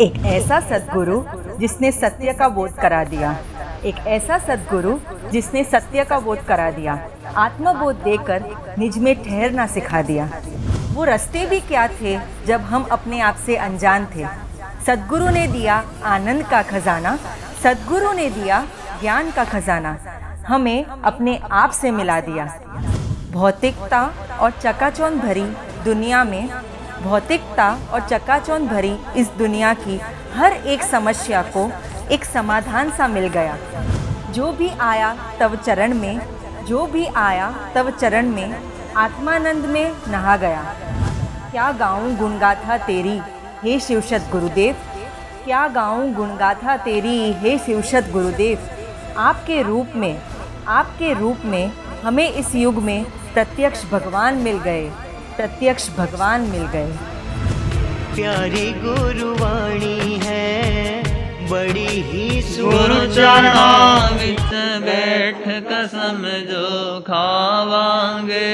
एक ऐसा सद्गुरु जिसने सत्य का बोध करा दिया। एक ऐसा सद्गुरु जिसने सत्य का बोध करा दिया, आत्मबोध देकर निज में ठहरना सिखा दिया। वो रास्ते भी क्या थे जब हम अपने आप से अनजान थे। सद्गुरु ने दिया आनंद का खजाना, सद्गुरु ने दिया ज्ञान का खजाना, हमें अपने आप से मिला दिया। भौतिकता और चकाचौंध भरी दुनिया में, भौतिकता और चकाचौंध भरी इस दुनिया की हर एक समस्या को एक समाधान सा मिल गया। जो भी आया तव चरण में, जो भी आया तव चरण में, आत्मानंद में नहा गया। क्या गाऊं गुणगाथा तेरी हे शिवशत गुरुदेव, क्या गाऊं गुणगाथा तेरी हे शिवशत गुरुदेव। आपके रूप में हमें इस युग में प्रत्यक्ष भगवान मिल गए, प्रत्यक्ष भगवान मिल गए। प्यारी गुरुवाणी है बड़ी ही गुरु चरणों विच बैठ कसम जो खावांगे,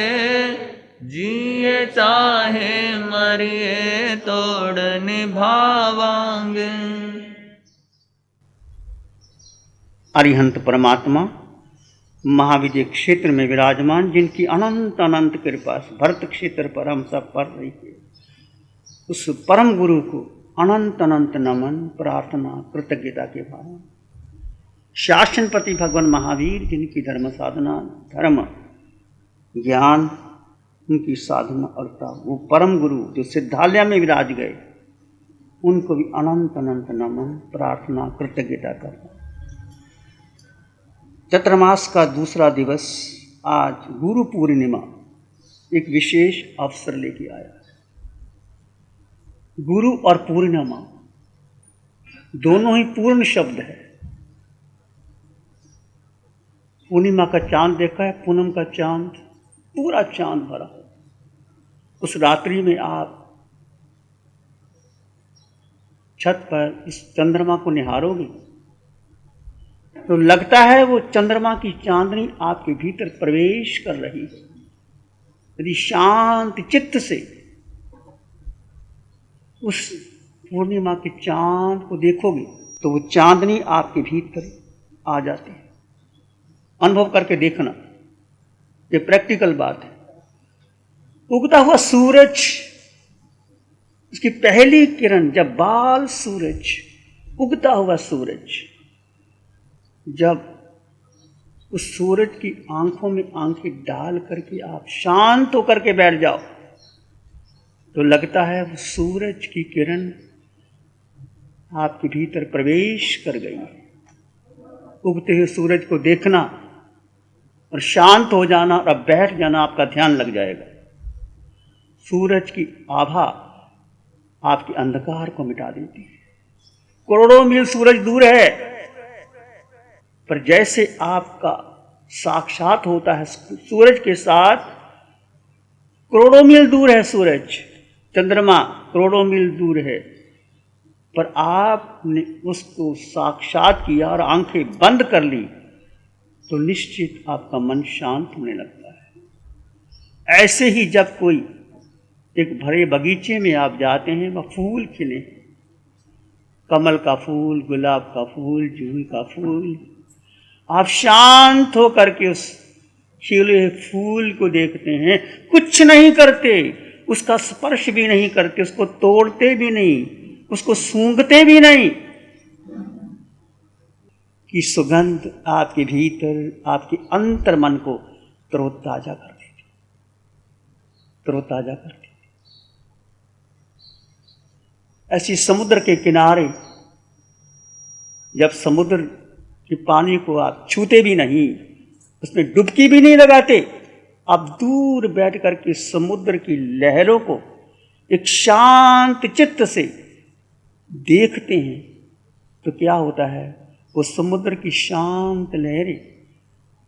जिए चाहे मरिए तोड़ निभावांगे। अरिहंत परमात्मा महाविजय क्षेत्र में विराजमान, जिनकी अनंत अनंत कृपा से भरत क्षेत्र पर हम सब पढ़ रही है, उस परम गुरु को अनंत अनंत नमन, प्रार्थना, कृतज्ञता के भाव। शासनपति भगवान महावीर, जिनकी धर्म साधना, धर्म ज्ञान उनकी साधना और तप, वो परम गुरु जो सिद्धालय में विराज गए, उनको भी अनंत अनंत नमन, प्रार्थना, कृतज्ञता करना। चतुर्मास का दूसरा दिवस आज गुरु पूर्णिमा एक विशेष अवसर लेके आया। गुरु और पूर्णिमा दोनों ही पूर्ण शब्द है। पूर्णिमा का चांद देखा है, पूनम का चांद, पूरा चांद भरा। उस रात्रि में आप छत पर इस चंद्रमा को निहारोगे तो लगता है वो चंद्रमा की चांदनी आपके भीतर प्रवेश कर रही है। यदि शांत चित्त से उस पूर्णिमा के चांद को देखोगे तो वो चांदनी आपके भीतर आ जाती है। अनुभव करके देखना, ये प्रैक्टिकल बात है। उगता हुआ सूरज, उसकी पहली किरण, जब बाल सूरज, उगता हुआ सूरज, जब उस सूरज की आंखों में आंखें डाल करके आप शांत होकर के बैठ जाओ तो लगता है वो सूरज की किरण आपके भीतर प्रवेश कर गई है। उगते हुए सूरज को देखना और शांत हो जाना और अब बैठ जाना, आपका ध्यान लग जाएगा। सूरज की आभा आपके अंधकार को मिटा देती है। करोड़ों मील सूरज दूर है, पर जैसे आपका साक्षात होता है सूरज के साथ, करोड़ों मील दूर है सूरज, चंद्रमा करोड़ों मील दूर है, पर आपने उसको साक्षात किया और आंखें बंद कर ली तो निश्चित आपका मन शांत होने लगता है। ऐसे ही जब कोई एक भरे बगीचे में आप जाते हैं, वह फूल खिले, कमल का फूल, गुलाब का फूल, जूही का फूल, आप शांत होकर के उस खिले हुए फूल को देखते हैं, कुछ नहीं करते, उसका स्पर्श भी नहीं करते, उसको तोड़ते भी नहीं, उसको सूंघते भी नहीं, कि सुगंध आपके भीतर, आपके अंतर मन को तरोताजा कर देती, तरोताजा कर देती। ऐसी समुद्र के किनारे, जब समुद्र के पानी को आप छूते भी नहीं, उसमें डुबकी भी नहीं लगाते, आप दूर बैठ करके समुद्र की लहरों को एक शांत चित्त से देखते हैं तो क्या होता है, वो समुद्र की शांत लहरें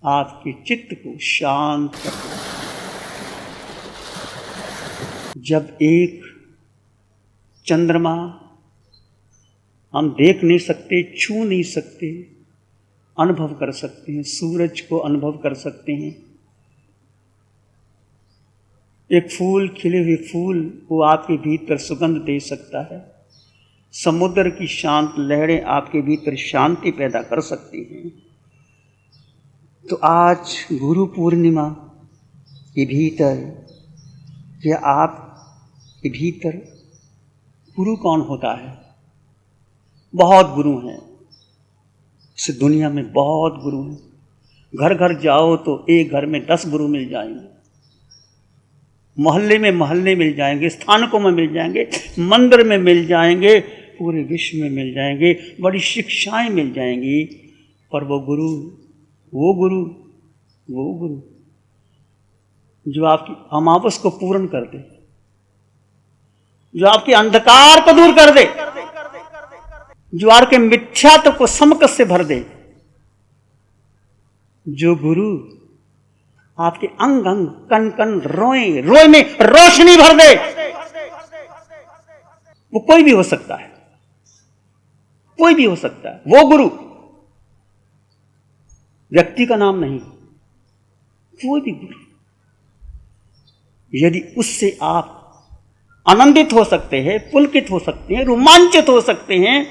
आपके चित्त को शांत करती हैं। जब एक चंद्रमा हम देख नहीं सकते, छू नहीं सकते, अनुभव कर सकते हैं, सूरज को अनुभव कर सकते हैं, एक फूल, खिले हुए फूल वो आपके भीतर सुगंध दे सकता है, समुद्र की शांत लहरें आपके भीतर शांति पैदा कर सकती हैं। तो आज गुरु पूर्णिमा के भीतर या आप के भीतर गुरु कौन होता है? बहुत गुरु हैं इस दुनिया में, बहुत गुरु हैं। घर घर जाओ तो एक घर में 10 गुरु मिल जाएंगे, मोहल्ले में मोहल्ले मिल जाएंगे, स्थानकों में मिल जाएंगे, मंदिर में मिल जाएंगे, पूरे विश्व में मिल जाएंगे, बड़ी शिक्षाएं मिल जाएंगी। पर वो गुरु जो आपकी अमावस को पूर्ण कर दे, जो आपके अंधकार को दूर कर दे, जो आपके मिथ्यात्व को समकस से भर दे, जो गुरु आपके अंग अंग कण कण रोए रोए में रोशनी भर दे, वो कोई भी हो सकता है, कोई भी हो सकता है। वो गुरु व्यक्ति का नाम नहीं, कोई भी गुरु, यदि उससे आप आनंदित हो सकते हैं, पुलकित हो सकते हैं, रोमांचित हो सकते हैं,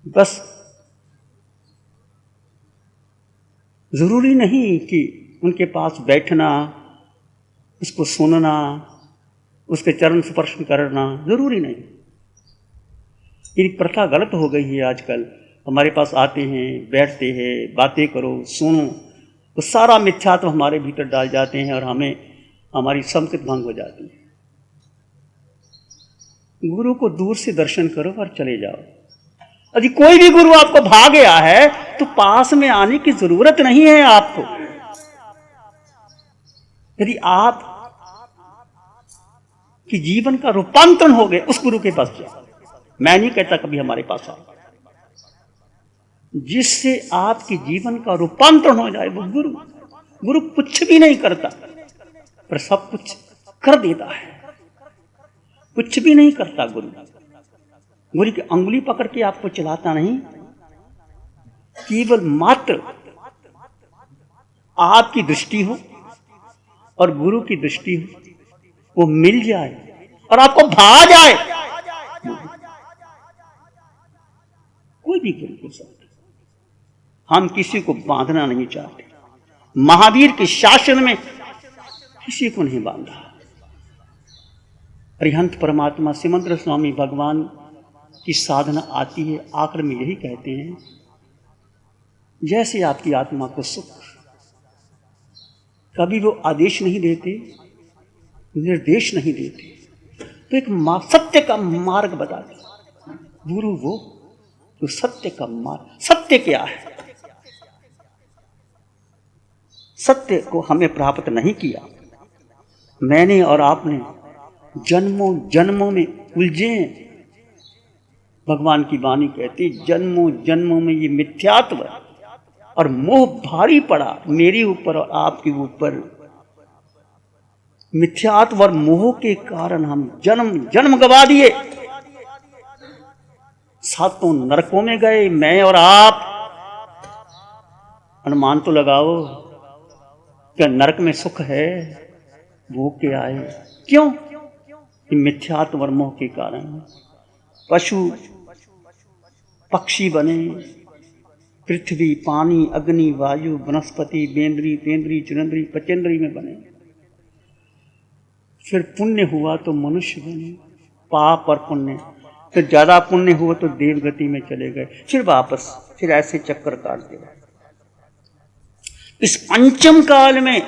बस जरूरी नहीं कि उनके पास बैठना, उसको सुनना, उसके चरण स्पर्श करना, जरूरी नहीं। ये प्रथा गलत हो गई है आजकल। हमारे पास आते हैं, बैठते हैं, बातें करो, सुनो, तो सारा मिथ्यात्व हमारे भीतर डाल जाते हैं और हमें हमारी संस्कृत भंग हो जाती है। गुरु को दूर से दर्शन करो और चले जाओ। यदि कोई भी गुरु आपको भा गया है तो पास में आने की जरूरत नहीं है आपको। यदि आप कि जीवन का रूपांतरण हो गए, उस गुरु के पास जाओ। मैं नहीं कहता कभी हमारे पास आओ, जिससे आपके जीवन का रूपांतरण हो जाए वो गुरु। गुरु कुछ भी नहीं करता पर सब कुछ कर देता है। कुछ भी नहीं करता गुरु। गुरु की अंगुली पकड़ के आपको चलाता नहीं, केवल मात्र आपकी दृष्टि हो और गुरु की दृष्टि हो, वो मिल जाए और आपको भा जाए। कोई भी गुरु हो सकता। हम किसी को बांधना नहीं चाहते। महावीर के शासन में किसी को नहीं बांधा। अरिहंत परमात्मा सिमंद्र स्वामी भगवान की साधना आती है, आखिर में यही कहते हैं, जैसे आपकी आत्मा को सुख। कभी वो आदेश नहीं देते, निर्देश नहीं देते, तो एक सत्य का मार्ग बताते। गुरु वो तो सत्य का मार्ग। सत्य क्या है? सत्य को हमें प्राप्त नहीं किया। मैंने और आपने जन्मों जन्मों में उलझे हैं। भगवान की वाणी कहती, जन्मों जन्मों में ये मिथ्यात्व और मोह भारी पड़ा मेरे ऊपर और आपके ऊपर। मिथ्यात्व और मोह के कारण हम जन्म जन्म गवा दिए। सातों नरकों में गए मैं और आप। अनुमान तो लगाओ, क्या नरक में सुख है? वो क्या है? क्यों? मिथ्यात्व और मोह के कारण पशु पक्षी बने, पृथ्वी, पानी, अग्नि, वायु, वनस्पति, बेंद्री, तेंद्री, चुरंद्री, पचेंद्री में बने। फिर पुण्य हुआ तो मनुष्य बने, पाप और पुण्य, फिर ज्यादा पुण्य हुआ तो देवगति में चले गए, फिर वापस, फिर ऐसे चक्कर काटते रहे। इस पंचम काल में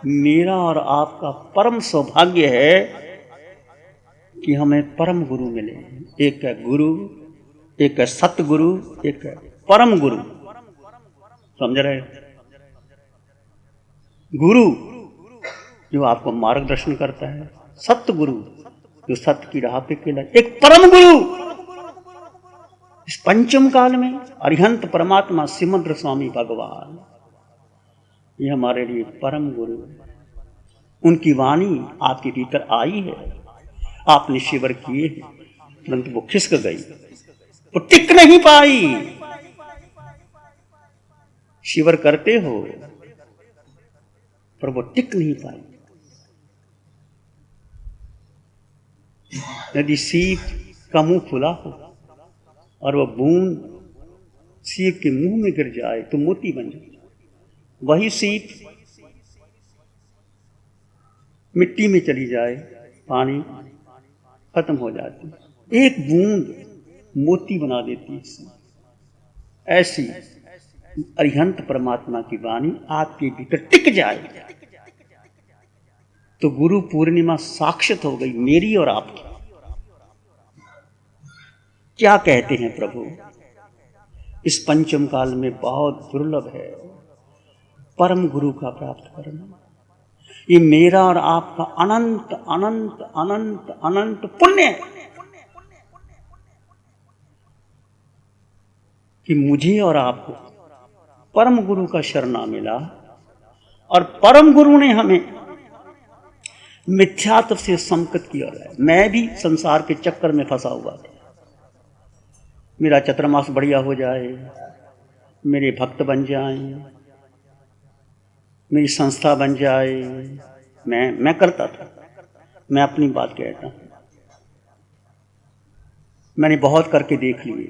मेरा और आपका परम सौभाग्य है कि हमें परम गुरु मिले। एक है गुरु, एक है सतगुरु, एक है परम गुरु। समझ रहे? गुरु जो आपको मार्गदर्शन करता है, सतगुरु जो सत्य की राह पे केला, एक परम गुरु। इस पंचम काल में अरिहंत परमात्मा सिमंद्र स्वामी भगवान, ये हमारे लिए परम गुरु है। उनकी वाणी आपके भीतर आई है, आपने शिविर किए हैं, परंतु वो खिसक गई, वो टिक नहीं पाई। शिविर करते हो पर वो टिक नहीं पाई। यदि सीप का मुंह खुला हो और वह बूंद सीप के मुंह में गिर जाए तो मोती बन जाए, वही सीप मिट्टी में चली जाए, पानी खत्म हो जाती है। एक बूंद मोती बना देती है। ऐसी अरिहंत परमात्मा की वाणी आपके भीतर टिक जाए तो गुरु पूर्णिमा साक्षात हो गई मेरी और आपकी। क्या कहते हैं प्रभु, इस पंचम काल में बहुत दुर्लभ है परम गुरु का प्राप्त करना। ये मेरा और आपका अनंत अनंत अनंत अनंत पुण्य है कि मुझे और आपको परम गुरु का शरणा मिला और परम गुरु ने हमें मिथ्यात्व से संकट किया है। मैं भी संसार के चक्कर में फंसा हुआ था। मेरा चतुर्मास बढ़िया हो जाए, मेरे भक्त बन जाएं, मेरी संस्था बन जाए, मैं करता था। मैं अपनी बात कहता हूं, मैंने बहुत करके देख लिए।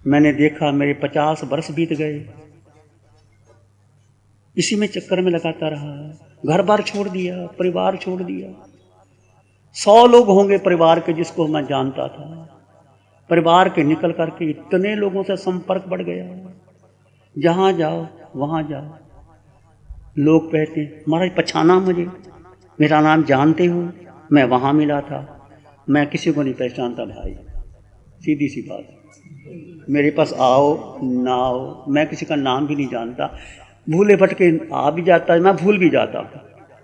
मैंने देखा मेरे 50 वर्ष बीत गए, इसी में चक्कर में लगाता रहा। घर बार छोड़ दिया, परिवार छोड़ दिया। 100 लोग होंगे परिवार के जिसको मैं जानता था, परिवार के निकल करके इतने लोगों से संपर्क बढ़ गया। जहां जाओ वहां जाओ, लोग कहते महाराज पहचाना मुझे, मेरा नाम जानते हो, मैं वहां मिला था। मैं किसी को नहीं पहचानता भाई, सीधी सी बात। मेरे पास आओ ना आओ, मैं किसी का नाम भी नहीं जानता। भूले भटके आ भी जाता है, मैं भूल भी जाता हूँ,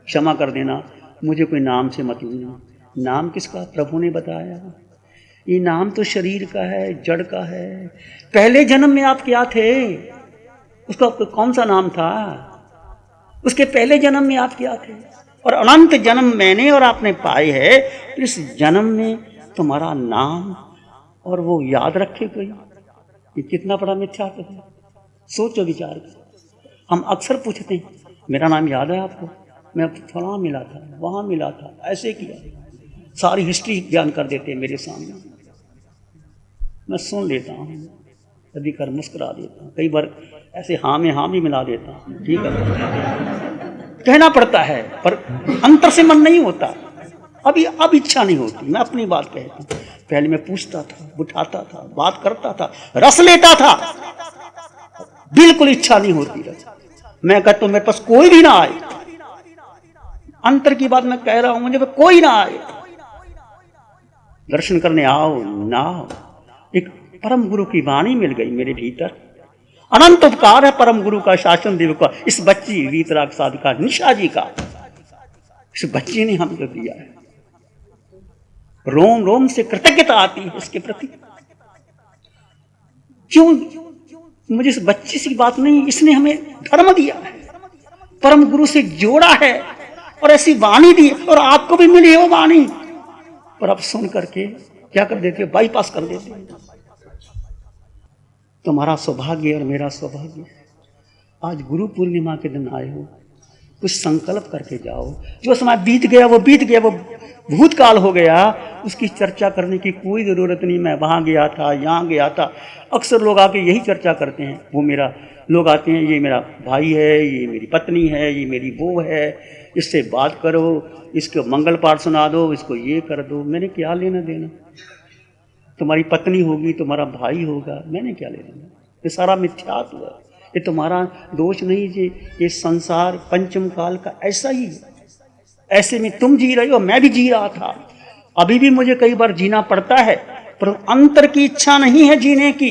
क्षमा कर देना। मुझे कोई नाम से मत लेना। नाम किसका? प्रभु ने बताया। ये नाम तो शरीर का है, जड़ का है। पहले जन्म में आप क्या थे? उसका कौन सा नाम था? उसके पहले जन्म में आप क्या थे? और अनंत जन्म मैंने और आपने पाए हैं, तो इस जन्म में तुम्हारा नाम और वो याद रखे कोई? ये कितना बड़ा मिथ्यात्व है। सोचो, विचार करो। हम अक्सर पूछते हैं मेरा नाम याद है आपको? मैं फलां मिला था, वहां मिला था, ऐसे किया। सारी हिस्ट्री बयान कर देते हैं मेरे सामने। मैं सुन लेता हूँ, कभी कर मुस्कुरा देता हूँ, कई बार ऐसे हाँ में हाँ भी मिला देता हूँ। ठीक है, कहना पड़ता है, पर अंतर से मन नहीं होता। अब इच्छा नहीं होती। मैं अपनी बात कहता हूँ, पहले मैं पूछता था, उठाता था, बात करता था, रस लेता था, बिल्कुल इच्छा नहीं होती रस। मैं कहता हूँ मेरे पास कोई भी ना आए, अंतर की बात मैं कह रहा हूं, मुझे कोई ना आए, दर्शन करने आओ ना आओ, एक परम गुरु की वाणी मिल गई मेरे भीतर। अनंत उपकार है परम गुरु का, शासन देव का, इस बच्ची वीतराग साधिका निशा जी का। इस बच्ची ने हमको दिया है। रोम रोम से कृतज्ञता आती है इसके प्रति। क्यों? मुझे इस बच्ची से बात नहीं, इसने हमें धर्म दिया है, परम गुरु से जोड़ा है और ऐसी वाणी दी, और आपको भी मिली है वो वाणी। पर आप सुन करके क्या कर देते हो? बाईपास कर देते हो। तुम्हारा सौभाग्य और मेरा सौभाग्य, आज गुरु पूर्णिमा के दिन आए हो, कुछ संकल्प करके जाओ। जो समय बीत गया वो बीत गया, वो भूतकाल हो गया, उसकी चर्चा करने की कोई ज़रूरत नहीं। मैं वहाँ गया था, यहाँ गया था। अक्सर लोग आके यही चर्चा करते हैं। वो मेरा, लोग आते हैं, ये मेरा भाई है, ये मेरी पत्नी है, ये मेरी वो है, इससे बात करो, इसको मंगल पाठ सुना दो, इसको ये कर दो। मैंने क्या लेना देना? तुम्हारी पत्नी होगी, तुम्हारा भाई होगा, मैंने क्या लेना देना? ये सारा मिथ्यात्व है। ये तुम्हारा दोष नहीं जी, ये संसार पंचम काल का ऐसा ही है। ऐसे में तुम जी रहे हो, मैं भी जी रहा था, अभी भी मुझे कई बार जीना पड़ता है, पर अंतर की इच्छा नहीं है जीने की।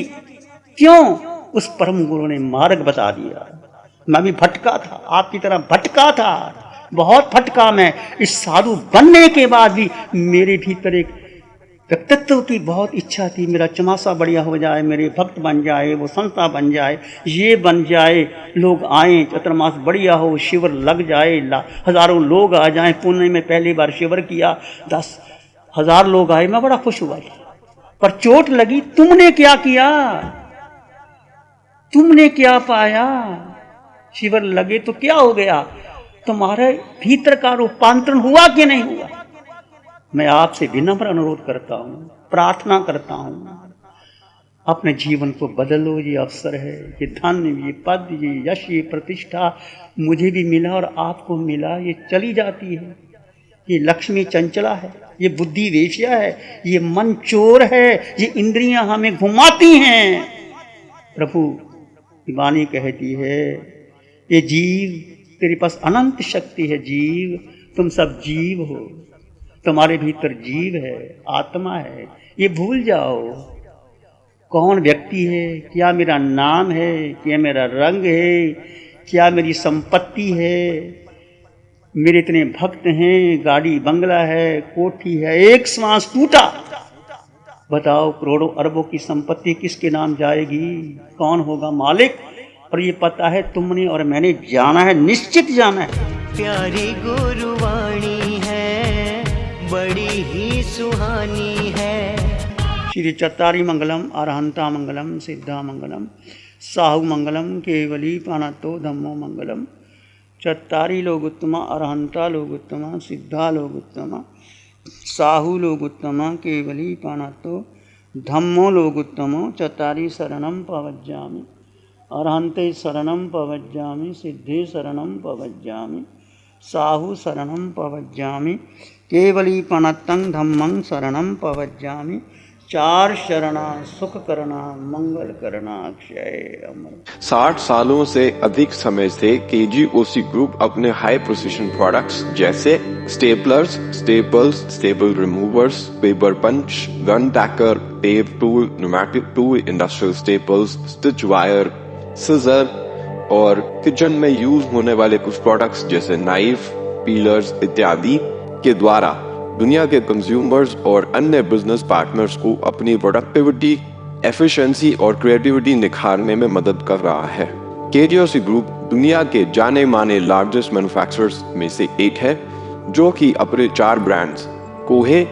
क्यों? उस परम गुरु ने मार्ग बता दिया। मैं भी भटका था, आपकी तरह भटका था, बहुत भटका मैं। इस साधु बनने के बाद भी मेरे भीतर एक व्यक्तित्व की बहुत इच्छा थी, मेरा चमासा बढ़िया हो जाए, मेरे भक्त बन जाए, वो संस्था बन जाए, ये बन जाए, लोग आए, चतुर्मास बढ़िया हो, शिविर लग जाए, हजारों लोग आ जाएं। पुणे में पहली बार शिविर किया, 10,000 लोग आए, मैं बड़ा खुश हुआ था। पर चोट लगी। तुमने क्या किया? तुमने क्या पाया? शिविर लगे तो क्या हो गया? तुम्हारे भीतर का रूपांतरण हुआ कि नहीं हुआ? मैं आपसे विनम्र अनुरोध करता हूं, प्रार्थना करता हूं, अपने जीवन को बदलो, ये अवसर है, ये धन, ये पद, ये यश, ये प्रतिष्ठा मुझे भी मिला और आपको मिला, ये चली जाती है। ये लक्ष्मी चंचला है, ये बुद्धि वेश्या है, ये मन चोर है, ये इंद्रियां हमें घुमाती हैं। प्रभु की वाणी कहती है, ये जीव, तेरे पास अनंत शक्ति है जीव, तुम सब जीव हो, तुम्हारे भीतर जीव है, आत्मा है, ये भूल जाओ कौन व्यक्ति है, क्या मेरा नाम है, क्या मेरा रंग है, क्या मेरी संपत्ति है, मेरे इतने भक्त हैं, गाड़ी बंगला है, कोठी है, एक श्वास टूटा, बताओ करोड़ों अरबों की संपत्ति किसके नाम जाएगी, कौन होगा मालिक। और ये पता है तुमने और मैंने जाना है, निश्चित जाना है। प्यारी गुरुवाणी है, बड़ी ही सुहानी है। श्री चत्तारी मंगलम, अरहंता मंगलम, सिद्धा मंगलम, साहु मंगलम, केवली पाणतो धम्मो मंगलम। चत्तारी लोग उत्तमा, अरहंता लोग उत्तमा, सिद्धा लोग उत्तमा, साहु लोग उत्तमा, केवली पाणतो धम्मो लोग उत्तमो। चत्तारी शरणम पवज्जामि, अरहंते शरणम पवज्जामि, सिद्धे शरणम पवज्जामि, साहु शरणम पवज्जामि, केवली पाणतं धम्मं शरणम पवज्जामि। चार शरणा सुख करना, मंगल करना, अक्षय अमर। 60 सालों से अधिक समय से केजीओसी ग्रुप अपने हाई प्रिसिशन प्रोडक्ट्स जैसे staplers, staples, staple removers, paper punch, gun tacker, tape tool, pneumatic tool, industrial staples, stitch wire, scissor और किचन में यूज होने वाले कुछ प्रोडक्ट्स जैसे नाइफ, पीलर्स इत्यादि के द्वारा दुनिया के कंज्यूमर्स और अन्य बिजनेस पार्टनर्स को अपनी प्रोडक्टिविटी, एफिशिएंसी और क्रिएटिविटी निखारने में मदद कर रहा है। केजीओसी ग्रुप दुनिया के जाने माने लार्जेस्ट मैन्युफैक्चरर्स में से एक है, जो कि अपने 4 ब्रांड्स कोहे,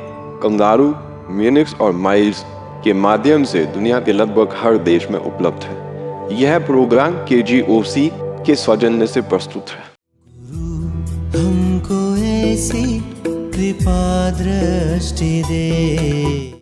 कंगारू, म्यूनिक्स और माइल्स के माध्यम से दुनिया के लगभग हर देश में उपलब्ध है। यह प्रोग्राम केजीओसी के सौजन्य से प्रस्तुत है। हमको ऐसी कृपा दृष्टि दे।